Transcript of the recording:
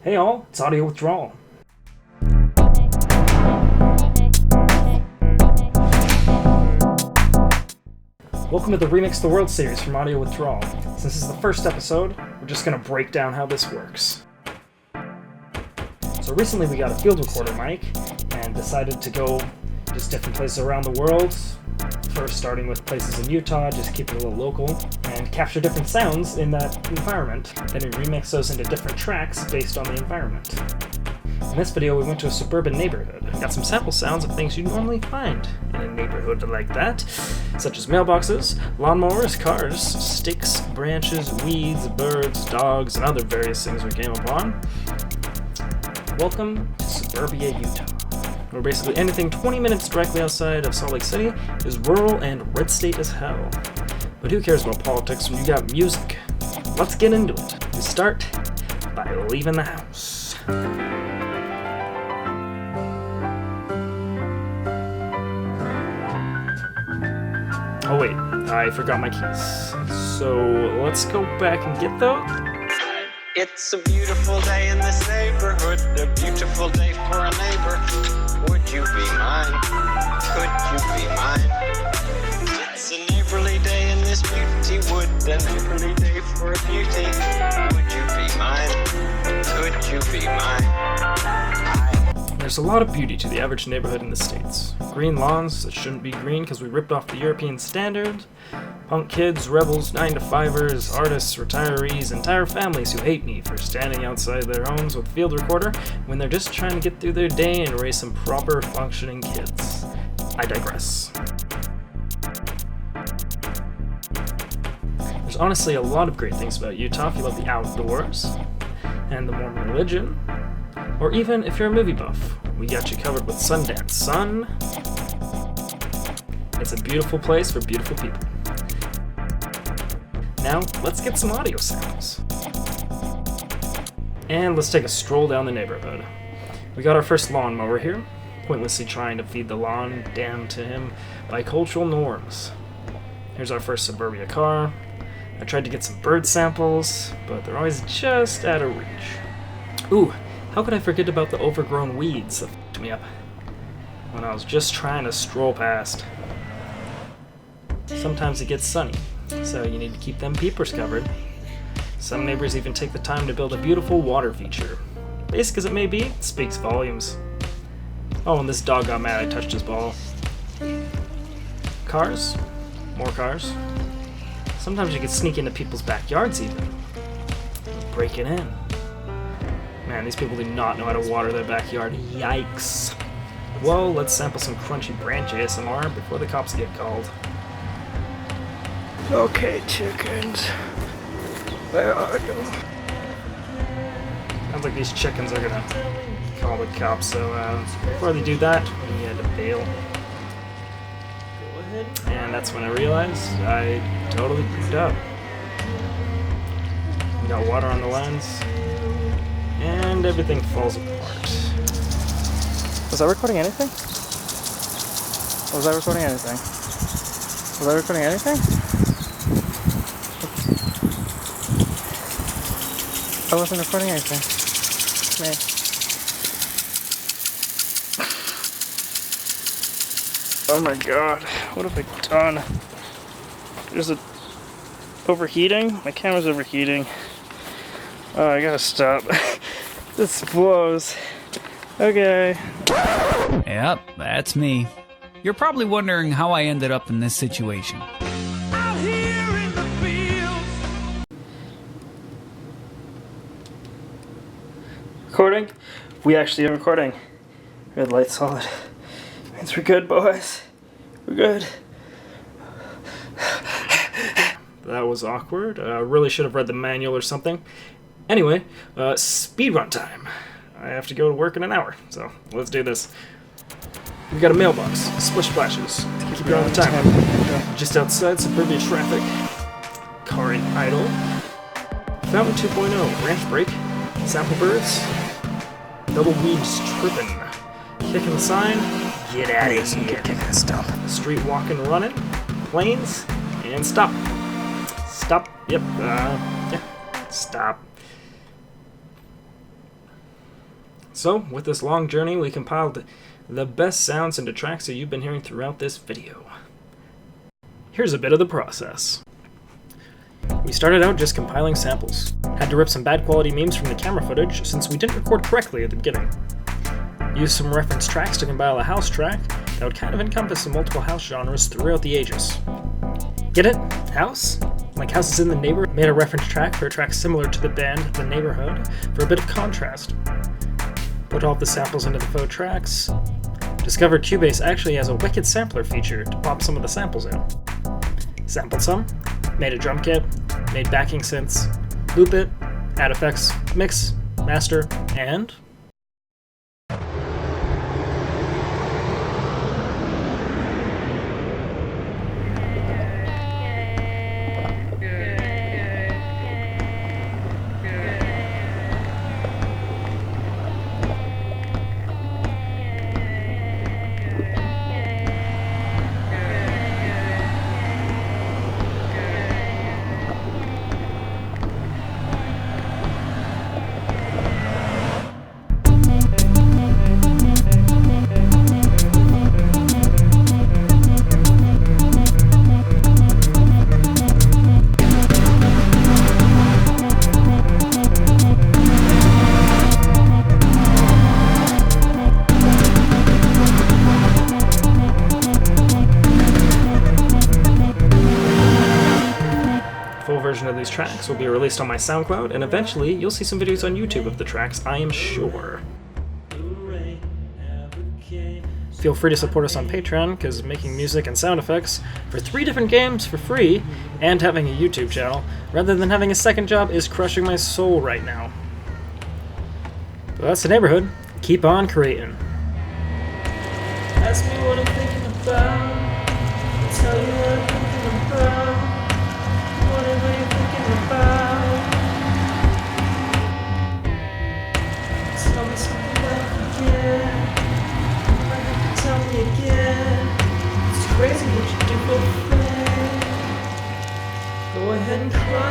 Hey all, it's Audio Withdrawal. Welcome to the Remix the World series from Audio Withdrawal. Since this is the first episode, we're just going to break down how this works. So recently we got a field recorder mic and decided to go just different places around the world. First starting with places in Utah, just keep it a little local, and capture different sounds in that environment. Then we remix those into different tracks based on the environment. In this video we went to a suburban neighborhood. Got some sample sounds of things you'd normally find in a neighborhood like that, such as mailboxes, lawnmowers, cars, sticks, branches, weeds, birds, dogs, and other various things we came upon. Welcome to Suburbia, Utah, where basically anything 20 minutes directly outside of Salt Lake City is rural and red state as hell. But who cares about politics when you got music? Let's get into it. We start by leaving the house. Oh wait, I forgot my keys. So let's go back and get those. It's a beautiful day in this neighborhood, a beautiful day for a neighbor. Would you be mine? Could you be mine? It's a neighborly day in this beauty wood, a neighborly day for a beauty. Would you be mine? Could you be mine? There's a lot of beauty to the average neighborhood in the States. Green lawns that shouldn't be green because we ripped off the European standard. Punk kids, rebels, 9-to-5ers, artists, retirees, entire families who hate me for standing outside their homes with a field recorder when they're just trying to get through their day and raise some proper functioning kids. I digress. There's honestly a lot of great things about Utah if you love the outdoors and the Mormon religion, or even if you're a movie buff. We got you covered with Sundance Sun. It's a beautiful place for beautiful people. Now, let's get some audio samples. And let's take a stroll down the neighborhood. We got our first lawnmower here, pointlessly trying to feed the lawn down to him by cultural norms. Here's our first Suburbia car. I tried to get some bird samples, but they're always just out of reach. Ooh, how could I forget about the overgrown weeds that f***ed me up when I was just trying to stroll past? Sometimes it gets sunny, so you need to keep them peepers covered. Some neighbors even take the time to build a beautiful water feature. Basic as it may be, it speaks volumes. Oh, and this dog got mad I touched his ball. Cars. More cars. Sometimes you can sneak into people's backyards even. Break it in. Man, these people do not know how to water their backyard. Yikes. Well, let's sample some crunchy branch ASMR before the cops get called. Okay, chickens. Where are you? Sounds like these chickens are gonna call the cops, so before they do that, we had to bail. Go ahead. And that's when I realized I totally freaked out. We got water on the lens, and everything falls apart. Was I recording anything? Was I recording anything? Was I recording anything? I wasn't recording anything. Man. Oh my god, what have I done? There's a overheating? My camera's overheating. Oh, I gotta stop. This blows. Okay. Yep, that's me. You're probably wondering how I ended up in this situation. Out here in the fields. Recording? We actually are recording. Red light solid. Means we're good, boys. We're good. That was awkward. Really should have read the manual or something. Anyway, speedrun time. I have to go to work in an hour, so let's do this. We got a mailbox, splish splashes, to keep you on the timer. Just outside suburbia traffic. Car in idle. Fountain 2.0, branch break, sample birds, double weeds tripping, kicking the sign, get out of here. Kicking this stump. Street walking, running, planes, and stop. Stop, yep, yeah, stop. So, with this long journey, we compiled the best sounds into tracks that you've been hearing throughout this video. Here's a bit of the process. We started out just compiling samples. Had to rip some bad quality memes from the camera footage since we didn't record correctly at the beginning. Used some reference tracks to compile a house track that would kind of encompass the multiple house genres throughout the ages. Get it? House? Like Houses in the Neighborhood? Made a reference track for a track similar to the band The Neighbourhood for a bit of contrast. Put all the samples into the faux tracks. Discovered Cubase actually has a wicked sampler feature to pop some of the samples in. Sampled some, made a drum kit, made backing synths, loop it, add effects, mix, master, and... Full version of these tracks will be released on my SoundCloud, and eventually you'll see some videos on YouTube of the tracks, I am sure. Feel free to support us on Patreon, because making music and sound effects for 3 different games for free, and having a YouTube channel, rather than having a second job, is crushing my soul right now. But that's The Neighborhood. Keep on creating. Ask me what I'm thinking about. I'll tell you what I'm thinking about. Whatever you're thinking about. Tell me something that you get. Tell me again. It's crazy what you do for free. Go ahead and cry